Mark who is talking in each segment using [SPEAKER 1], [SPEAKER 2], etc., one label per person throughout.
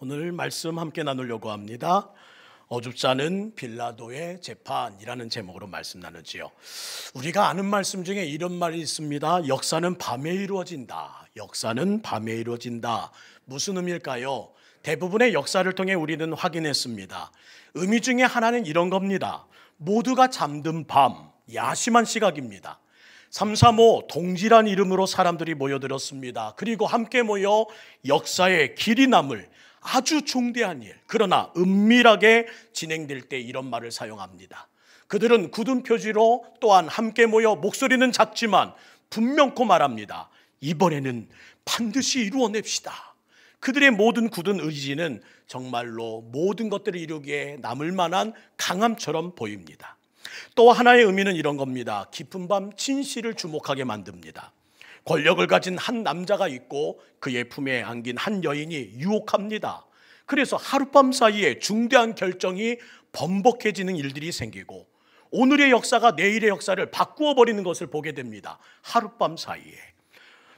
[SPEAKER 1] 오늘 말씀 함께 나누려고 합니다. 어줍지 않은 빌라도의 재판이라는 제목으로 말씀 나누지요. 우리가 아는 말씀 중에 이런 말이 있습니다. 역사는 밤에 이루어진다. 역사는 밤에 이루어진다. 무슨 의미일까요? 대부분의 역사를 통해 우리는 확인했습니다. 의미 중에 하나는 이런 겁니다. 모두가 잠든 밤, 야심한 시각입니다. 335 동지란 이름으로 사람들이 모여들었습니다. 그리고 함께 모여 역사의 길이 남을 아주 중대한 일, 그러나 은밀하게 진행될 때 이런 말을 사용합니다. 그들은 굳은 표지로 또한 함께 모여 목소리는 작지만 분명코 말합니다. 이번에는 반드시 이루어냅시다. 그들의 모든 굳은 의지는 정말로 모든 것들을 이루기에 남을 만한 강함처럼 보입니다. 또 하나의 의미는 이런 겁니다. 깊은 밤 진실을 주목하게 만듭니다. 권력을 가진 한 남자가 있고 그의 품에 안긴 한 여인이 유혹합니다. 그래서 하룻밤 사이에 중대한 결정이 번복해지는 일들이 생기고 오늘의 역사가 내일의 역사를 바꾸어 버리는 것을 보게 됩니다. 하룻밤 사이에.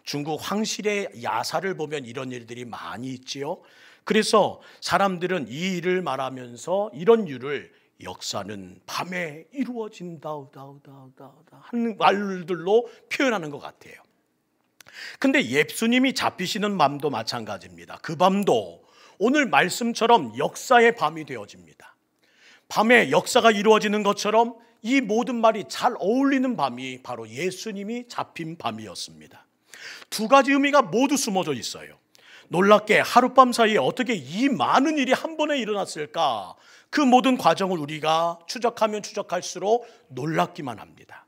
[SPEAKER 1] 중국 황실의 야사를 보면 이런 일들이 많이 있지요. 그래서 사람들은 이 일을 말하면서 이런 유를 역사는 밤에 이루어진다 하는 말들로 표현하는 것 같아요. 근데 예수님이 잡히시는 밤도 마찬가지입니다. 그 밤도 오늘 말씀처럼 역사의 밤이 되어집니다. 밤에 역사가 이루어지는 것처럼 이 모든 말이 잘 어울리는 밤이 바로 예수님이 잡힌 밤이었습니다. 두 가지 의미가 모두 숨어져 있어요. 놀랍게 하룻밤 사이에 어떻게 이 많은 일이 한 번에 일어났을까? 그 모든 과정을 우리가 추적하면 추적할수록 놀랍기만 합니다.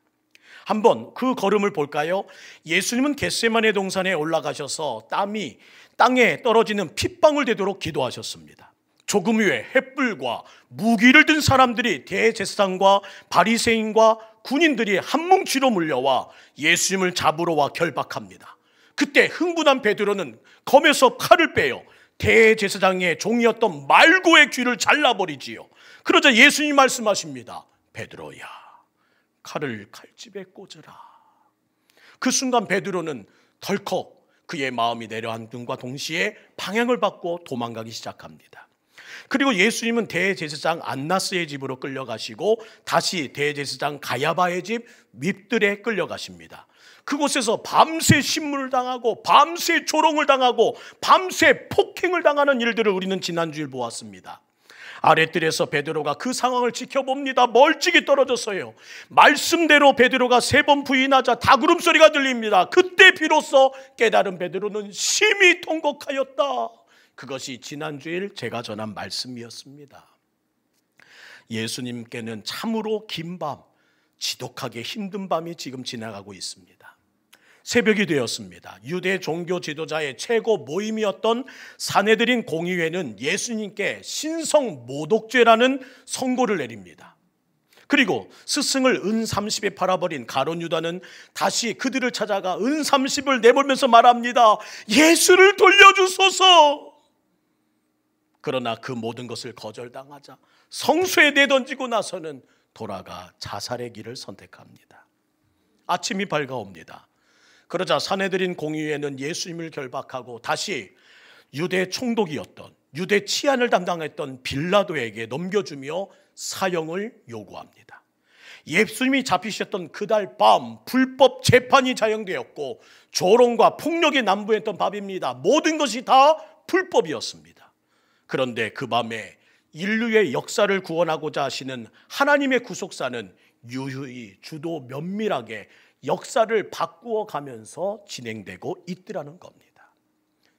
[SPEAKER 1] 한번 그 걸음을 볼까요? 예수님은 겟세마네 동산에 올라가셔서 땀이 땅에 떨어지는 핏방울 되도록 기도하셨습니다. 조금 후에 횃불과 무기를 든 사람들이 대제사장과 바리새인과 군인들이 한 뭉치로 몰려와 예수님을 잡으러 와 결박합니다. 그때 흥분한 베드로는 검에서 칼을 빼요 대제사장의 종이었던 말고의 귀를 잘라버리지요. 그러자 예수님이 말씀하십니다. 베드로야, 칼을 칼집에 꽂으라. 그 순간 베드로는 덜컥 그의 마음이 내려앉음과 동시에 방향을 바꿔 도망가기 시작합니다. 그리고 예수님은 대제사장 안나스의 집으로 끌려가시고 다시 대제사장 가야바의 집 밉들에 끌려가십니다. 그곳에서 밤새 신문을 당하고 밤새 조롱을 당하고 밤새 폭행을 당하는 일들을 우리는 지난주에 보았습니다. 아랫뜰에서 베드로가 그 상황을 지켜봅니다. 멀찍이 떨어졌어요. 말씀대로 베드로가 3번 부인하자 닭울음소리가 들립니다. 그때 비로소 깨달은 베드로는 심히 통곡하였다. 그것이 지난주일 제가 전한 말씀이었습니다. 예수님께는 참으로 긴 밤, 지독하게 힘든 밤이 지금 지나가고 있습니다. 새벽이 되었습니다. 유대 종교 지도자의 최고 모임이었던 사내들인 공의회는 예수님께 신성 모독죄라는 선고를 내립니다. 그리고 스승을 은 30에 팔아버린 가룟 유다는 다시 그들을 찾아가 은 30을 내몰면서 말합니다. 예수를 돌려주소서. 그러나 그 모든 것을 거절당하자 성수에 내던지고 나서는 돌아가 자살의 길을 선택합니다. 아침이 밝아옵니다. 그러자 사내들인 공의회는 예수님을 결박하고 다시 유대 총독이었던 유대 치안을 담당했던 빌라도에게 넘겨주며 사형을 요구합니다. 예수님이 잡히셨던 그날 밤 불법 재판이 자행되었고 조롱과 폭력이 난무했던 밤입니다. 모든 것이 다 불법이었습니다. 그런데 그 밤에 인류의 역사를 구원하고자 하시는 하나님의 구속사는 유유히 주도 면밀하게 역사를 바꾸어 가면서 진행되고 있더라는 겁니다.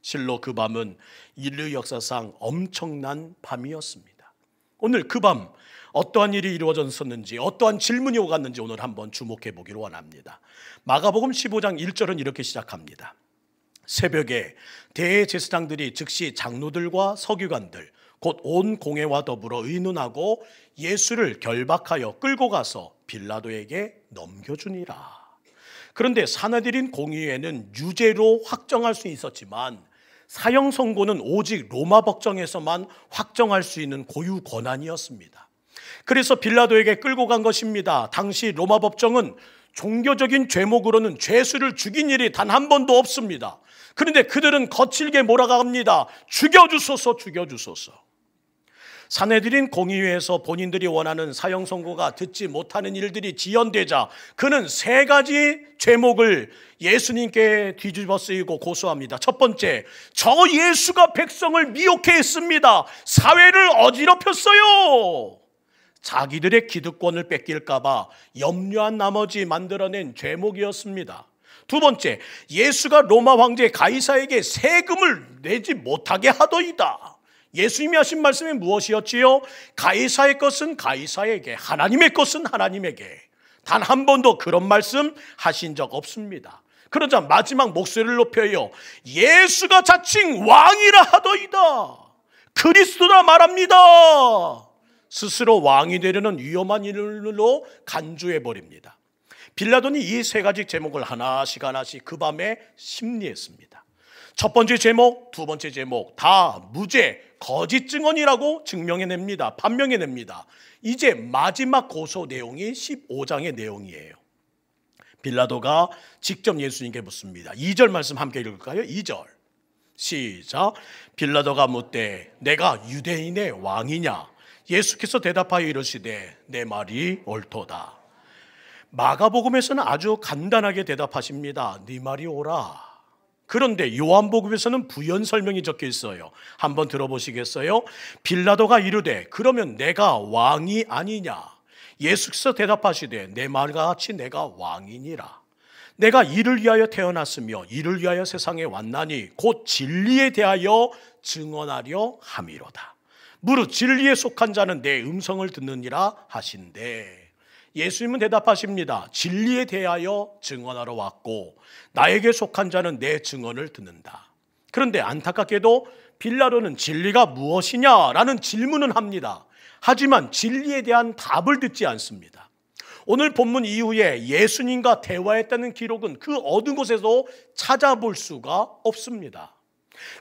[SPEAKER 1] 실로 그 밤은 인류 역사상 엄청난 밤이었습니다. 오늘 그 밤 어떠한 일이 이루어졌었는지 어떠한 질문이 오갔는지 오늘 한번 주목해 보기를 원합니다. 마가복음 15장 1절은 이렇게 시작합니다. 새벽에 대제사장들이 즉시 장로들과 서기관들 곧 온 공회와 더불어 의논하고 예수를 결박하여 끌고 가서 빌라도에게 넘겨주니라. 그런데 사내들인 공의회는 유죄로 확정할 수 있었지만 사형 선고는 오직 로마 법정에서만 확정할 수 있는 고유 권한이었습니다. 그래서 빌라도에게 끌고 간 것입니다. 당시 로마 법정은 종교적인 죄목으로는 죄수를 죽인 일이 단 한 번도 없습니다. 그런데 그들은 거칠게 몰아갑니다. 죽여주소서, 죽여주소서. 산헤드린 공의회에서 본인들이 원하는 사형 선고가 듣지 못하는 일들이 지연되자 그는 세 가지 죄목을 예수님께 뒤집어 쓰이고 고소합니다. 첫 번째, 저 예수가 백성을 미혹해 했습니다. 사회를 어지럽혔어요. 자기들의 기득권을 뺏길까 봐 염려한 나머지 만들어낸 죄목이었습니다. 두 번째, 예수가 로마 황제 가이사에게 세금을 내지 못하게 하더이다. 예수님이 하신 말씀이 무엇이었지요? 가이사의 것은 가이사에게, 하나님의 것은 하나님에게. 단 한 번도 그런 말씀 하신 적 없습니다. 그러자 마지막 목소리를 높여요. 예수가 자칭 왕이라 하더이다. 그리스도라 말합니다. 스스로 왕이 되려는 위험한 일로 간주해버립니다. 빌라도는 이 세 가지 제목을 하나씩 그 밤에 심리했습니다. 첫 번째 제목, 두 번째 제목 다 무죄, 거짓 증언이라고 증명해냅니다. 판명해냅니다. 이제 마지막 고소 내용이 15장의 내용이에요. 빌라도가 직접 예수님께 묻습니다. 2절 말씀 함께 읽을까요? 2절 시작. 빌라도가 묻되 내가 유대인의 왕이냐? 예수께서 대답하여 이르시되 내 말이 옳도다. 마가복음에서는 아주 간단하게 대답하십니다. 네 말이 옳아. 그런데 요한복음에서는 부연 설명이 적혀 있어요. 한번 들어보시겠어요? 빌라도가 이르되 그러면 내가 왕이 아니냐? 예수께서 대답하시되 내 말과 같이 내가 왕이니라. 내가 이를 위하여 태어났으며 이를 위하여 세상에 왔나니 곧 진리에 대하여 증언하려 함이로다. 무릇 진리에 속한 자는 내 음성을 듣느니라 하신대. 예수님은 대답하십니다. 진리에 대하여 증언하러 왔고 나에게 속한 자는 내 증언을 듣는다. 그런데 안타깝게도 빌라도는 진리가 무엇이냐라는 질문은 합니다. 하지만 진리에 대한 답을 듣지 않습니다. 오늘 본문 이후에 예수님과 대화했다는 기록은 그 어느 곳에도 찾아볼 수가 없습니다.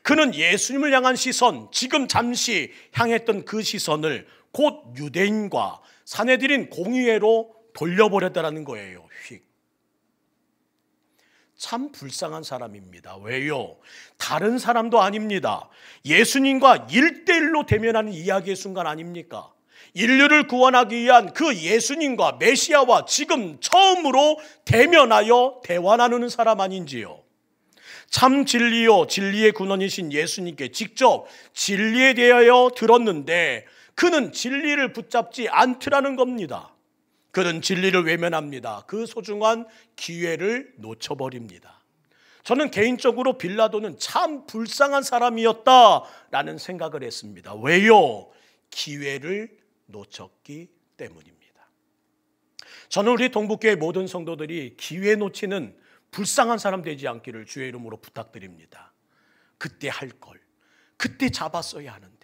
[SPEAKER 1] 그는 예수님을 향한 시선, 지금 잠시 향했던 그 시선을 곧 유대인과 산헤드린 공의회로 돌려버렸다는 거예요. 참 불쌍한 사람입니다. 왜요? 다른 사람도 아닙니다. 예수님과 1대1로 대면하는 이야기의 순간 아닙니까? 인류를 구원하기 위한 그 예수님과 메시아와 지금 처음으로 대면하여 대화 나누는 사람 아닌지요? 참 진리요 진리의 근원이신 예수님께 직접 진리에 대하여 들었는데 그는 진리를 붙잡지 않더라는 겁니다. 그는 진리를 외면합니다. 그 소중한 기회를 놓쳐버립니다. 저는 개인적으로 빌라도는 참 불쌍한 사람이었다라는 생각을 했습니다. 왜요? 기회를 놓쳤기 때문입니다. 저는 우리 동북교회 모든 성도들이 기회 놓치는 불쌍한 사람 되지 않기를 주의 이름으로 부탁드립니다. 그때 할 걸, 그때 잡았어야 하는데,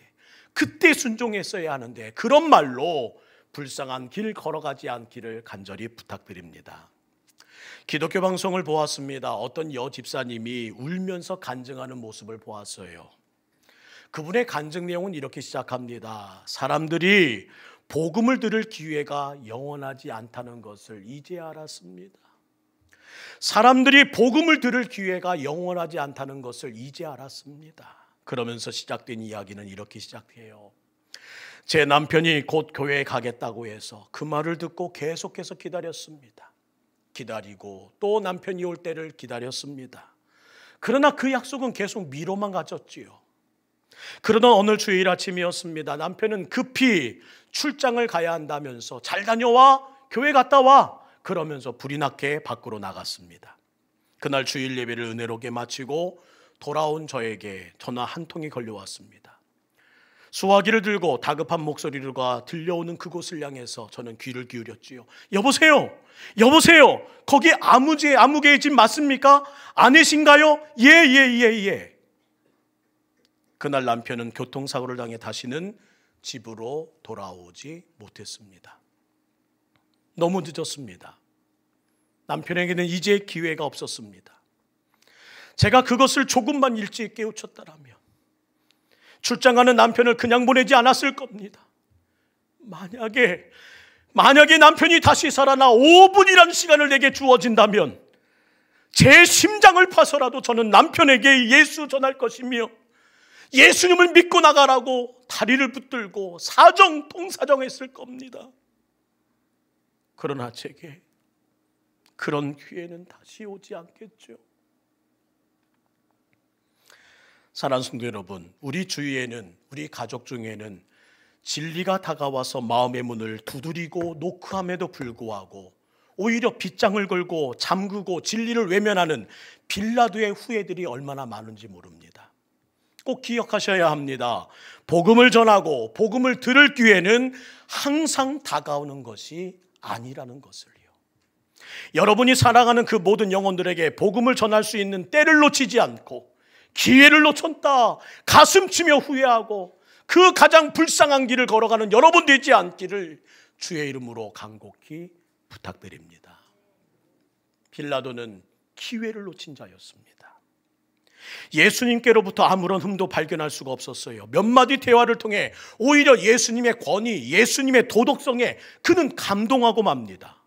[SPEAKER 1] 그때 순종했어야 하는데 그런 말로 불쌍한 길 걸어가지 않기를 간절히 부탁드립니다. 기독교 방송을 보았습니다. 어떤 여집사님이 울면서 간증하는 모습을 보았어요. 그분의 간증 내용은 이렇게 시작합니다. 사람들이 복음을 들을 기회가 영원하지 않다는 것을 이제 알았습니다. 사람들이 복음을 들을 기회가 영원하지 않다는 것을 이제 알았습니다. 그러면서 시작된 이야기는 이렇게 시작해요. 제 남편이 곧 교회에 가겠다고 해서 그 말을 듣고 계속해서 기다렸습니다. 기다리고 또 남편이 올 때를 기다렸습니다. 그러나 그 약속은 계속 미로만 가졌지요. 그러던 어느 주일 아침이었습니다. 남편은 급히 출장을 가야 한다면서 잘 다녀와, 교회 갔다 와, 그러면서 불이 나게 밖으로 나갔습니다. 그날 주일 예배를 은혜롭게 마치고 돌아온 저에게 전화 한 통이 걸려왔습니다. 수화기를 들고 다급한 목소리가 들려오는 그곳을 향해서 저는 귀를 기울였지요. 여보세요? 여보세요? 거기 아무개의 집 맞습니까? 아내신가요? 예. 그날 남편은 교통사고를 당해 다시는 집으로 돌아오지 못했습니다. 너무 늦었습니다. 남편에게는 이제 기회가 없었습니다. 제가 그것을 조금만 일찍 깨우쳤다라면 출장가는 남편을 그냥 보내지 않았을 겁니다. 만약에 남편이 다시 살아나 5분이라는 시간을 내게 주어진다면 제 심장을 파서라도 저는 남편에게 예수 전할 것이며 예수님을 믿고 나가라고 다리를 붙들고 동사정했을 겁니다. 그러나 제게 그런 기회는 다시 오지 않겠죠. 사랑하는 성도 여러분, 우리 주위에는, 우리 가족 중에는 진리가 다가와서 마음의 문을 두드리고 노크함에도 불구하고 오히려 빗장을 걸고 잠그고 진리를 외면하는 빌라도의 후예들이 얼마나 많은지 모릅니다. 꼭 기억하셔야 합니다. 복음을 전하고 복음을 들을 기회는 항상 다가오는 것이 아니라는 것을요. 여러분이 사랑하는 그 모든 영혼들에게 복음을 전할 수 있는 때를 놓치지 않고 기회를 놓쳤다 가슴 치며 후회하고 그 가장 불쌍한 길을 걸어가는 여러분 되지 않기를 주의 이름으로 간곡히 부탁드립니다. 빌라도는 기회를 놓친 자였습니다. 예수님께로부터 아무런 흠도 발견할 수가 없었어요. 몇 마디 대화를 통해 오히려 예수님의 권위, 예수님의 도덕성에 그는 감동하고 맙니다.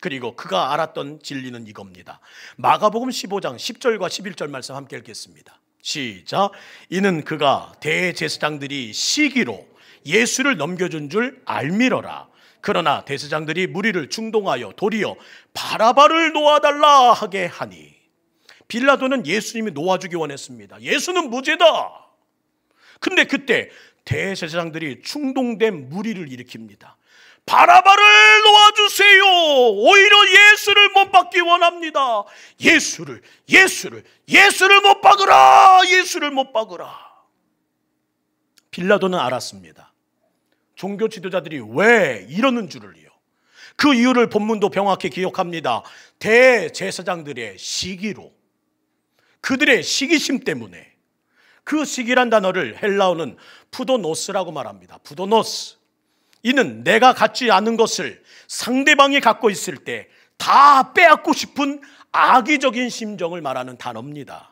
[SPEAKER 1] 그리고 그가 알았던 진리는 이겁니다. 마가복음 15장 10절과 11절 말씀 함께 읽겠습니다. 시작. 이는 그가 대제사장들이 시기로 예수를 넘겨준 줄 알미러라. 그러나 대제사장들이 무리를 충동하여 도리어 바라바를 놓아달라 하게 하니. 빌라도는 예수님이 놓아주기 원했습니다. 예수는 무죄다. 근데 그때 대제사장들이 충동된 무리를 일으킵니다. 바라바를 놓아주세요. 오히려 예수를 못 박기 원합니다. 예수를 못 박으라. 예수를 못 박으라. 빌라도는 알았습니다. 종교 지도자들이 왜 이러는 줄을요. 그 이유를 본문도 명확히 기억합니다. 대제사장들의 시기로, 그들의 시기심 때문에. 그 시기란 단어를 헬라어는 푸도노스라고 말합니다. 푸도노스. 이는 내가 갖지 않은 것을 상대방이 갖고 있을 때 다 빼앗고 싶은 악의적인 심정을 말하는 단어입니다.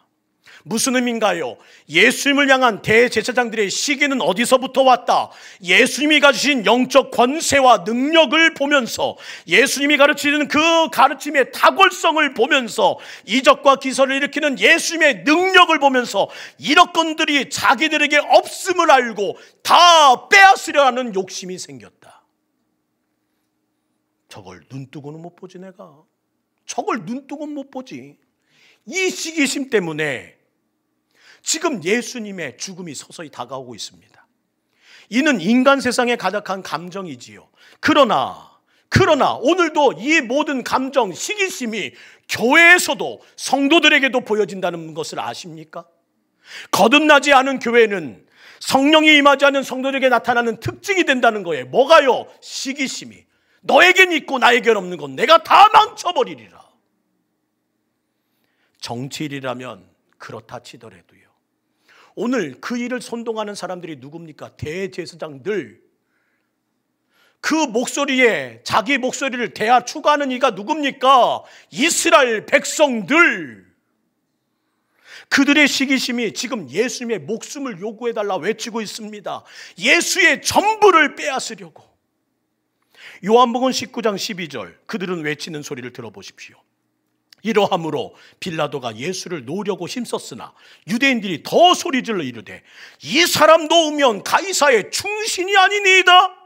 [SPEAKER 1] 무슨 의미인가요? 예수님을 향한 대제사장들의 시기는 어디서부터 왔다? 예수님이 가지신 영적 권세와 능력을 보면서, 예수님이 가르치는 그 가르침의 탁월성을 보면서, 이적과 기사를 일으키는 예수님의 능력을 보면서 이러건들이 자기들에게 없음을 알고 다 빼앗으려 하는 욕심이 생겼다. 저걸 눈뜨고는 못 보지. 내가 저걸 눈뜨고는 못 보지. 이 시기심 때문에 지금 예수님의 죽음이 서서히 다가오고 있습니다. 이는 인간 세상에 가득한 감정이지요. 그러나 오늘도 이 모든 감정, 시기심이 교회에서도 성도들에게도 보여진다는 것을 아십니까? 거듭나지 않은 교회는 성령이 임하지 않은 성도들에게 나타나는 특징이 된다는 거예요. 뭐가요? 시기심이. 너에겐 있고 나에겐 없는 건 내가 다 망쳐버리리라. 정치일이라면 그렇다 치더라도요. 오늘 그 일을 선동하는 사람들이 누굽니까? 대제사장들. 그 목소리에 자기 목소리를 대하 추구하는 이가 누굽니까? 이스라엘 백성들. 그들의 시기심이 지금 예수님의 목숨을 요구해달라 외치고 있습니다. 예수의 전부를 빼앗으려고. 요한복음 19장 12절, 그들은 외치는 소리를 들어보십시오. 이러함으로 빌라도가 예수를 놓으려고 힘썼으나 유대인들이 더 소리질러 이르되 이 사람 놓으면 가이사의 충신이 아니니이다.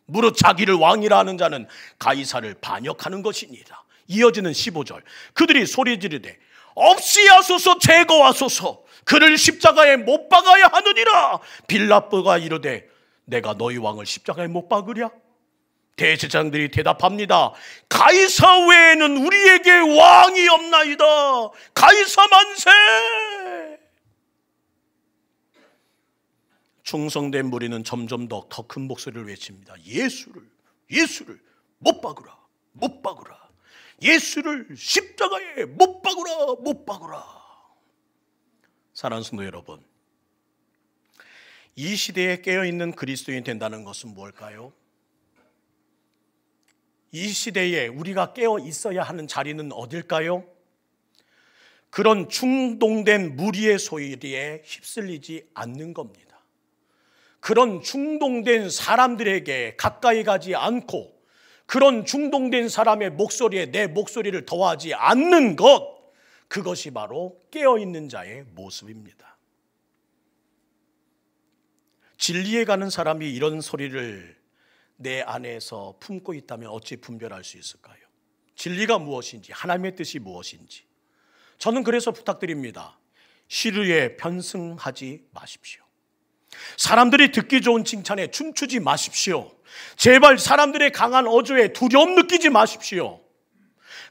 [SPEAKER 1] 무릇 자기를 왕이라 하는 자는 가이사를 반역하는 것이니이다. 이어지는 15절, 그들이 소리지르되 없이 하소서, 제거하소서, 그를 십자가에 못 박아야 하느니라. 빌라도가 이르되 내가 너희 왕을 십자가에 못 박으랴? 대제사장들이 대답합니다. 가이사 외에는 우리에게 왕이 없나이다. 가이사 만세. 충성된 무리는 점점 더 큰 목소리를 외칩니다. 예수를 못 박으라, 못 박으라. 예수를 십자가에 못 박으라, 못 박으라. 사랑하는 성도 여러분, 이 시대에 깨어있는 그리스도인이 된다는 것은 무엇일까요? 이 시대에 우리가 깨어 있어야 하는 자리는 어딜까요? 그런 충동된 무리의 소리에 휩쓸리지 않는 겁니다. 그런 충동된 사람들에게 가까이 가지 않고 그런 중동된 사람의 목소리에 내 목소리를 더하지 않는 것, 그것이 바로 깨어있는 자의 모습입니다. 진리에 가는 사람이 이런 소리를 내 안에서 품고 있다면 어찌 분별할 수 있을까요? 진리가 무엇인지, 하나님의 뜻이 무엇인지. 저는 그래서 부탁드립니다. 시류에 편승하지 마십시오. 사람들이 듣기 좋은 칭찬에 춤추지 마십시오. 제발 사람들의 강한 어조에 두려움 느끼지 마십시오.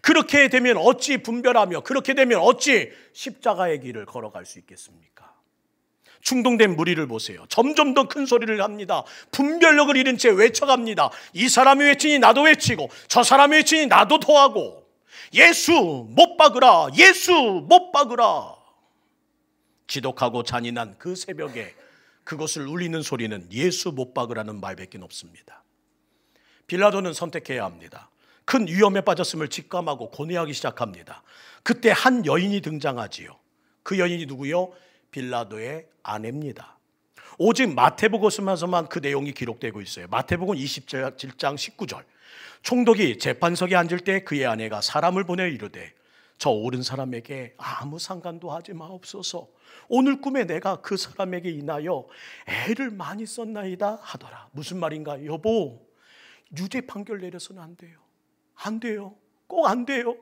[SPEAKER 1] 그렇게 되면 어찌 분별하며, 그렇게 되면 어찌 십자가의 길을 걸어갈 수 있겠습니까? 충동된 무리를 보세요. 점점 더 큰 소리를 합니다. 분별력을 잃은 채 외쳐갑니다. 이 사람이 외치니 나도 외치고, 저 사람이 외치니 나도 더하고, 예수 못 박으라, 예수 못 박으라. 지독하고 잔인한 그 새벽에 그것을 울리는 소리는 예수 못 박으라는 말밖에 없습니다. 빌라도는 선택해야 합니다. 큰 위험에 빠졌음을 직감하고 고뇌하기 시작합니다. 그때 한 여인이 등장하지요. 그 여인이 누구요? 빌라도의 아내입니다. 오직 마태복음에서만 그 내용이 기록되고 있어요. 마태복음 27장 19절. 총독이 재판석에 앉을 때 그의 아내가 사람을 보내 이르되 저 옳은 사람에게 아무 상관도 하지 마옵소서. 오늘 꿈에 내가 그 사람에게 인하여 애를 많이 썼나이다 하더라. 무슨 말인가? 여보, 유죄 판결 내려서는 안 돼요. 안 돼요. 꼭 안 돼요.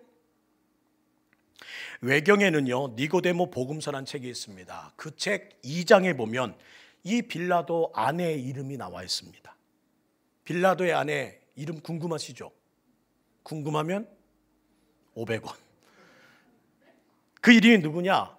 [SPEAKER 1] 외경에는요, 니고데모 복음서라는 책이 있습니다. 그 책 2장에 보면 이 빌라도 아내의 이름이 나와 있습니다. 빌라도의 아내 이름 궁금하시죠? 궁금하면 500원. 그 이름이 누구냐?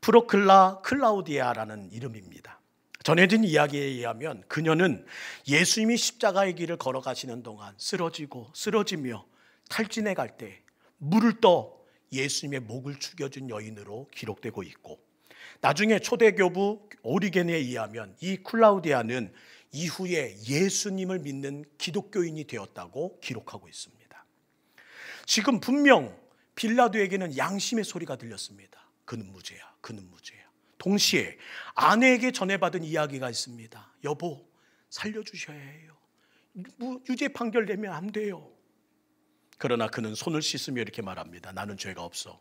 [SPEAKER 1] 프로클라 클라우디아라는 이름입니다. 전해진 이야기에 의하면 그녀는 예수님이 십자가의 길을 걸어가시는 동안 쓰러지며 탈진해 갈 때 물을 떠 예수님의 목을 죽여준 여인으로 기록되고 있고, 나중에 초대교부 오리게네에 의하면 이 클라우디아는 이후에 예수님을 믿는 기독교인이 되었다고 기록하고 있습니다. 지금 분명 빌라도에게는 양심의 소리가 들렸습니다. 그는 무죄야, 그는 무죄야. 동시에 아내에게 전해받은 이야기가 있습니다. 여보, 살려주셔야 해요. 유죄 판결 내면 안 돼요. 그러나 그는 손을 씻으며 이렇게 말합니다. 나는 죄가 없어.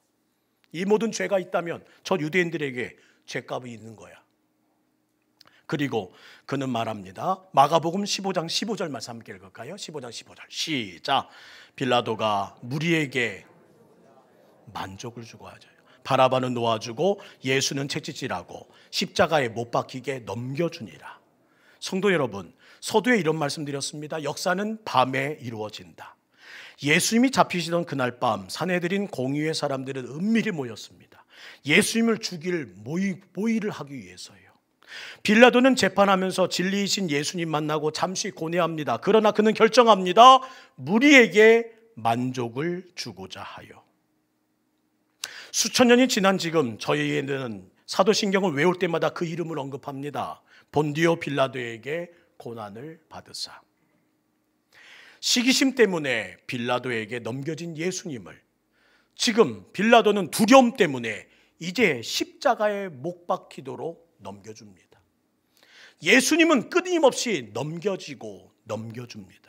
[SPEAKER 1] 이 모든 죄가 있다면 저 유대인들에게 죄값이 있는 거야. 그리고 그는 말합니다. 마가복음 15장 15절 말씀 함께 읽을까요? 15장 15절 시작. 빌라도가 무리에게 만족을 주고 하죠. 바라바는 놓아주고 예수는 채찍질하고 십자가에 못 박히게 넘겨주니라. 성도 여러분, 서두에 이런 말씀드렸습니다. 역사는 밤에 이루어진다. 예수님이 잡히시던 그날 밤 산헤드린 공의회 사람들은 은밀히 모였습니다. 예수님을 죽일 모의를 하기 위해서예요. 빌라도는 재판하면서 진리이신 예수님 만나고 잠시 고뇌합니다. 그러나 그는 결정합니다. 무리에게 만족을 주고자 하여. 수천 년이 지난 지금 저희에는 사도신경을 외울 때마다 그 이름을 언급합니다. 본디오 빌라도에게 고난을 받으사. 시기심 때문에 빌라도에게 넘겨진 예수님을 지금 빌라도는 두려움 때문에 이제 십자가에 못 박히도록 넘겨줍니다. 예수님은 끊임없이 넘겨지고 넘겨줍니다.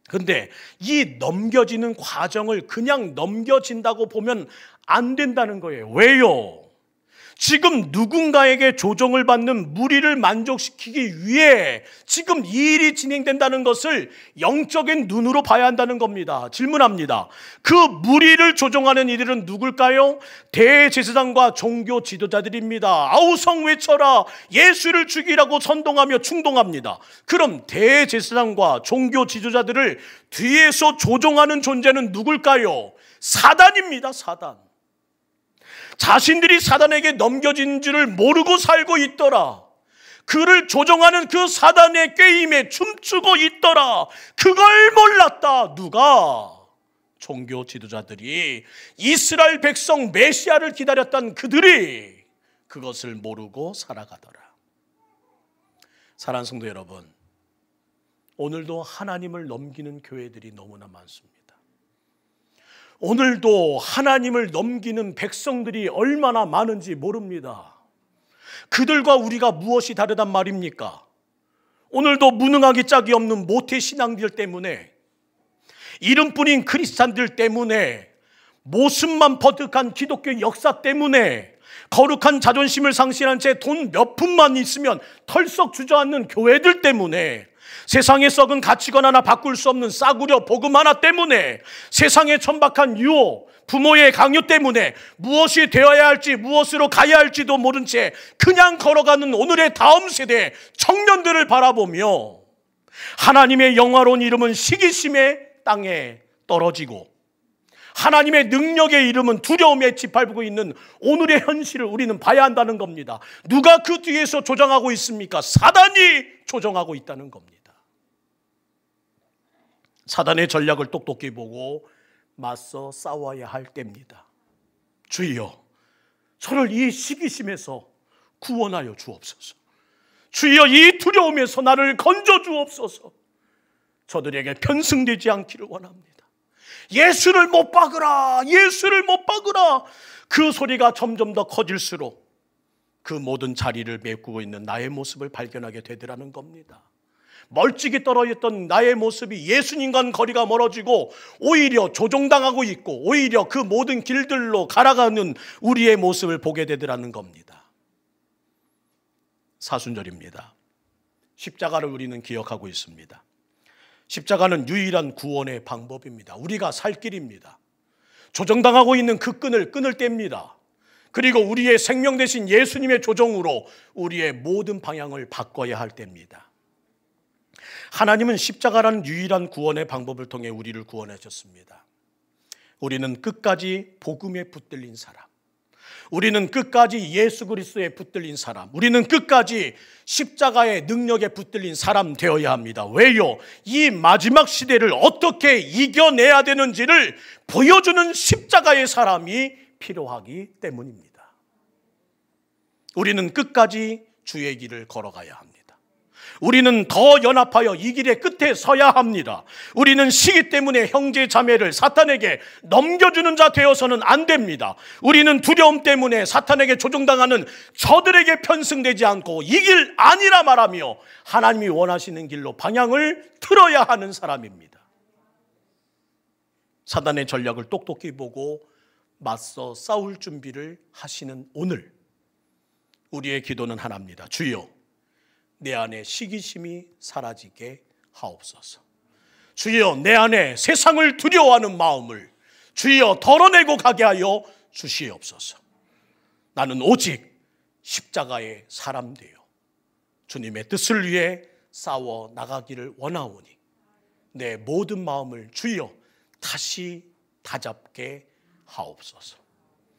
[SPEAKER 1] 그런데 이 넘겨지는 과정을 그냥 넘겨진다고 보면 안 된다는 거예요. 왜요? 지금 누군가에게 조종을 받는 무리를 만족시키기 위해 지금 이 일이 진행된다는 것을 영적인 눈으로 봐야 한다는 겁니다. 질문합니다. 그 무리를 조종하는 이들은 누굴까요? 대제사장과 종교 지도자들입니다. 아우성 외쳐라, 예수를 죽이라고 선동하며 충동합니다. 그럼 대제사장과 종교 지도자들을 뒤에서 조종하는 존재는 누굴까요? 사단입니다. 사단. 자신들이 사단에게 넘겨진 줄을 모르고 살고 있더라. 그를 조종하는 그 사단의 게임에 춤추고 있더라. 그걸 몰랐다. 누가? 종교 지도자들이, 이스라엘 백성 메시아를 기다렸던 그들이 그것을 모르고 살아가더라. 사랑하는 성도 여러분, 오늘도 하나님을 넘기는 교회들이 너무나 많습니다. 오늘도 하나님을 넘기는 백성들이 얼마나 많은지 모릅니다. 그들과 우리가 무엇이 다르단 말입니까? 오늘도 무능하기 짝이 없는 모태 신앙들 때문에 이름뿐인 크리스찬들 때문에, 모습만 버득한 기독교 역사 때문에, 거룩한 자존심을 상실한 채 돈 몇 푼만 있으면 털썩 주저앉는 교회들 때문에, 세상에 썩은 가치관 하나 바꿀 수 없는 싸구려 복음 하나 때문에, 세상에 천박한 유혹, 부모의 강요 때문에 무엇이 되어야 할지, 무엇으로 가야 할지도 모른 채 그냥 걸어가는 오늘의 다음 세대 청년들을 바라보며 하나님의 영화로운 이름은 시기심의 땅에 떨어지고 하나님의 능력의 이름은 두려움에 짓밟고 있는 오늘의 현실을 우리는 봐야 한다는 겁니다. 누가 그 뒤에서 조정하고 있습니까? 사단이 조정하고 있다는 겁니다. 사단의 전략을 똑똑히 보고 맞서 싸워야 할 때입니다. 주여, 저를 이 시기심에서 구원하여 주옵소서. 주여, 이 두려움에서 나를 건져 주옵소서. 저들에게 편승되지 않기를 원합니다. 예수를 못 박으라, 예수를 못 박으라. 그 소리가 점점 더 커질수록 그 모든 자리를 메꾸고 있는 나의 모습을 발견하게 되더라는 겁니다. 멀찍이 떨어졌던 나의 모습이 예수님과는 거리가 멀어지고 오히려 조종당하고 있고 오히려 그 모든 길들로 갈아가는 우리의 모습을 보게 되더라는 겁니다. 사순절입니다. 십자가를 우리는 기억하고 있습니다. 십자가는 유일한 구원의 방법입니다. 우리가 살 길입니다. 조정당하고 있는 그 끈을 끊을 때입니다. 그리고 우리의 생명 대신 예수님의 조정으로 우리의 모든 방향을 바꿔야 할 때입니다. 하나님은 십자가라는 유일한 구원의 방법을 통해 우리를 구원하셨습니다. 우리는 끝까지 복음에 붙들린 사람, 우리는 끝까지 예수 그리스도에 붙들린 사람, 우리는 끝까지 십자가의 능력에 붙들린 사람 되어야 합니다. 왜요? 이 마지막 시대를 어떻게 이겨내야 되는지를 보여주는 십자가의 사람이 필요하기 때문입니다. 우리는 끝까지 주의 길을 걸어가야 합니다. 우리는 더 연합하여 이 길의 끝에 서야 합니다. 우리는 시기 때문에 형제 자매를 사탄에게 넘겨주는 자 되어서는 안 됩니다. 우리는 두려움 때문에 사탄에게 조종당하는 저들에게 편승되지 않고 이 길 아니라 말하며 하나님이 원하시는 길로 방향을 틀어야 하는 사람입니다. 사단의 전략을 똑똑히 보고 맞서 싸울 준비를 하시는 오늘, 우리의 기도는 하나입니다. 주여, 내 안에 시기심이 사라지게 하옵소서. 주여, 내 안에 세상을 두려워하는 마음을 주여 덜어내고 가게 하여 주시옵소서. 나는 오직 십자가의 사람 되어 주님의 뜻을 위해 싸워 나가기를 원하오니 내 모든 마음을 주여 다시 다잡게 하옵소서.